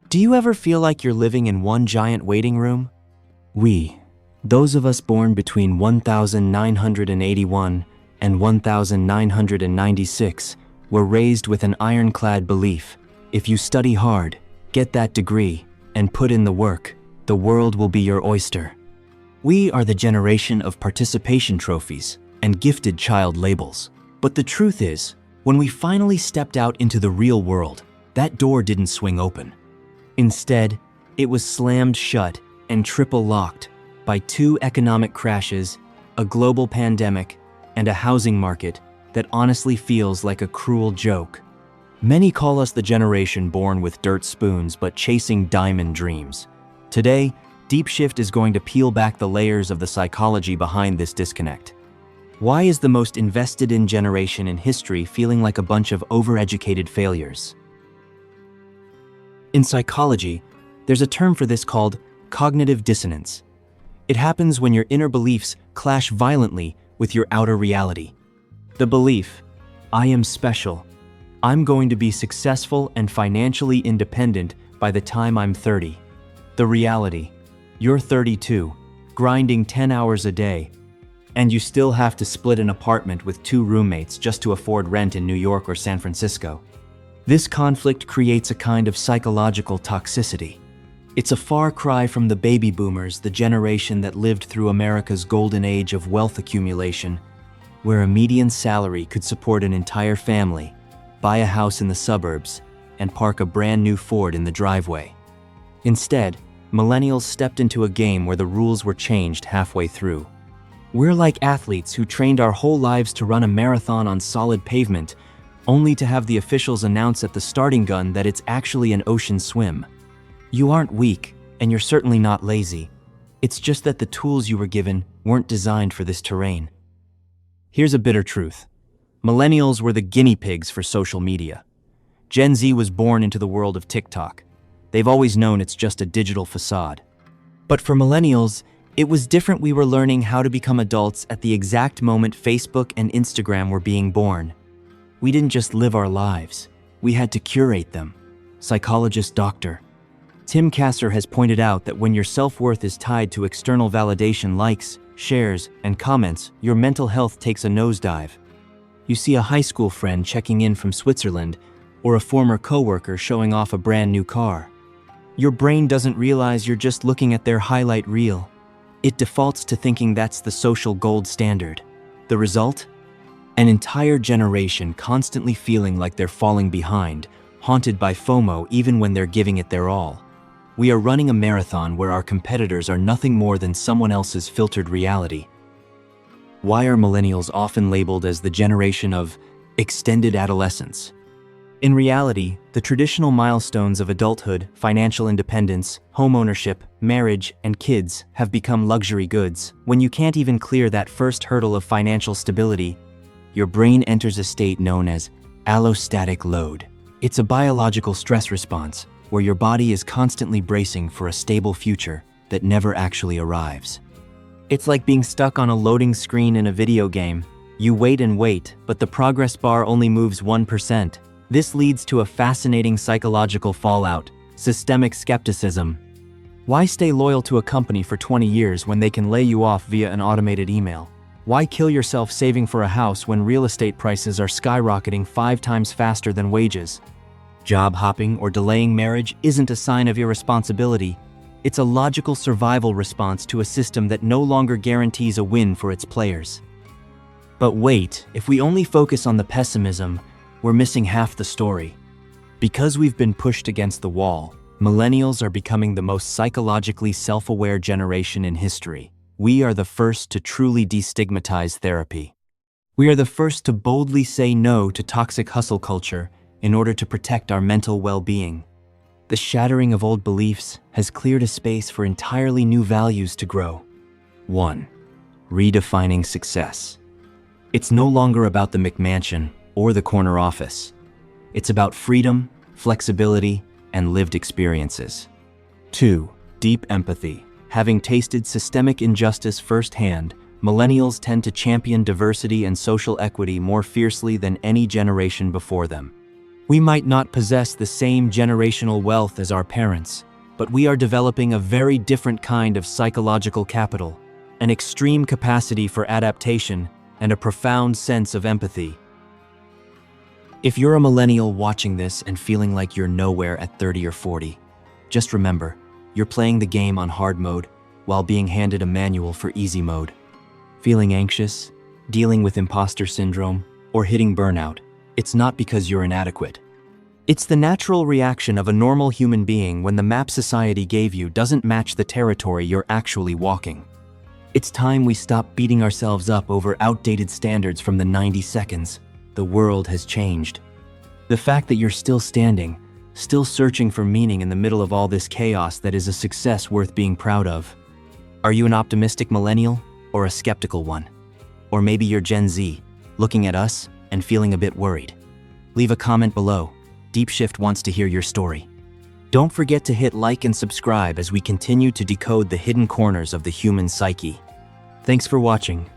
Do you ever feel like you're living in one giant waiting room? We, those of us born between 1981 and 1996, were raised with an ironclad belief: if you study hard, get that degree, and put in the work, the world will be your oyster. We are the generation of participation trophies and gifted child labels. But the truth is, when we finally stepped out into the real world, that door didn't swing open. Instead, it was slammed shut and triple locked by 2 economic crashes, a global pandemic, and a housing market that honestly feels like a cruel joke. Many call us the generation born with dirt spoons but chasing diamond dreams. Today, DeepShift is going to peel back the layers of the psychology behind this disconnect. Why is the most invested in generation in history feeling like a bunch of overeducated failures? In psychology, there's a term for this called cognitive dissonance. It happens when your inner beliefs clash violently with your outer reality. The belief, I am special, I'm going to be successful and financially independent by the time I'm 30. The reality, you're 32, grinding 10 hours a day, and you still have to split an apartment with 2 roommates just to afford rent in New York or San Francisco. This conflict creates a kind of psychological toxicity. It's a far cry from the baby boomers, the generation that lived through America's golden age of wealth accumulation, where a median salary could support an entire family, buy a house in the suburbs, and park a brand new Ford in the driveway. Instead, millennials stepped into a game where the rules were changed halfway through. We're like athletes who trained our whole lives to run a marathon on solid pavement, only to have the officials announce at the starting gun that it's actually an ocean swim. You aren't weak, and you're certainly not lazy. It's just that the tools you were given weren't designed for this terrain. Here's a bitter truth. Millennials were the guinea pigs for social media. Gen Z was born into the world of TikTok. They've always known it's just a digital facade. But for millennials, it was different. We were learning how to become adults at the exact moment Facebook and Instagram were being born. We didn't just live our lives, we had to curate them. Psychologist Dr. Tim Kasser has pointed out that when your self-worth is tied to external validation, likes, shares, and comments, your mental health takes a nosedive. You see a high school friend checking in from Switzerland, or a former coworker showing off a brand new car. Your brain doesn't realize you're just looking at their highlight reel. It defaults to thinking that's the social gold standard. The result? An entire generation constantly feeling like they're falling behind, haunted by FOMO even when they're giving it their all. We are running a marathon where our competitors are nothing more than someone else's filtered reality. Why are millennials often labeled as the generation of extended adolescence? In reality, the traditional milestones of adulthood, financial independence, homeownership, marriage, and kids have become luxury goods. When you can't even clear that first hurdle of financial stability, your brain enters a state known as allostatic load. It's a biological stress response where your body is constantly bracing for a stable future that never actually arrives. It's like being stuck on a loading screen in a video game. You wait and wait, but the progress bar only moves 1%. This leads to a fascinating psychological fallout: systemic skepticism. Why stay loyal to a company for 20 years when they can lay you off via an automated email? Why kill yourself saving for a house when real estate prices are skyrocketing 5 times faster than wages? Job hopping or delaying marriage isn't a sign of irresponsibility. It's a logical survival response to a system that no longer guarantees a win for its players. But wait, if we only focus on the pessimism, we're missing half the story. Because we've been pushed against the wall, millennials are becoming the most psychologically self-aware generation in history. We are the first to truly destigmatize therapy. We are the first to boldly say no to toxic hustle culture in order to protect our mental well-being. The shattering of old beliefs has cleared a space for entirely new values to grow. 1. Redefining success. It's no longer about the McMansion or the corner office. It's about freedom, flexibility, and lived experiences. 2. Deep empathy. Having tasted systemic injustice firsthand, millennials tend to champion diversity and social equity more fiercely than any generation before them. We might not possess the same generational wealth as our parents, but we are developing a very different kind of psychological capital, an extreme capacity for adaptation, and a profound sense of empathy. If you're a millennial watching this and feeling like you're nowhere at 30 or 40, just remember, you're playing the game on hard mode while being handed a manual for easy mode. Feeling anxious, dealing with imposter syndrome, or hitting burnout, it's not because you're inadequate. It's the natural reaction of a normal human being when the map society gave you doesn't match the territory you're actually walking. It's time we stop beating ourselves up over outdated standards from the 90 seconds. The world has changed. The fact that you're still standing, still searching for meaning in the middle of all this chaos, that is a success worth being proud of. Are you an optimistic millennial or a skeptical one? Or maybe you're Gen Z, looking at us and feeling a bit worried. Leave a comment below. DeepShift wants to hear your story. Don't forget to hit like and subscribe as we continue to decode the hidden corners of the human psyche. Thanks for watching.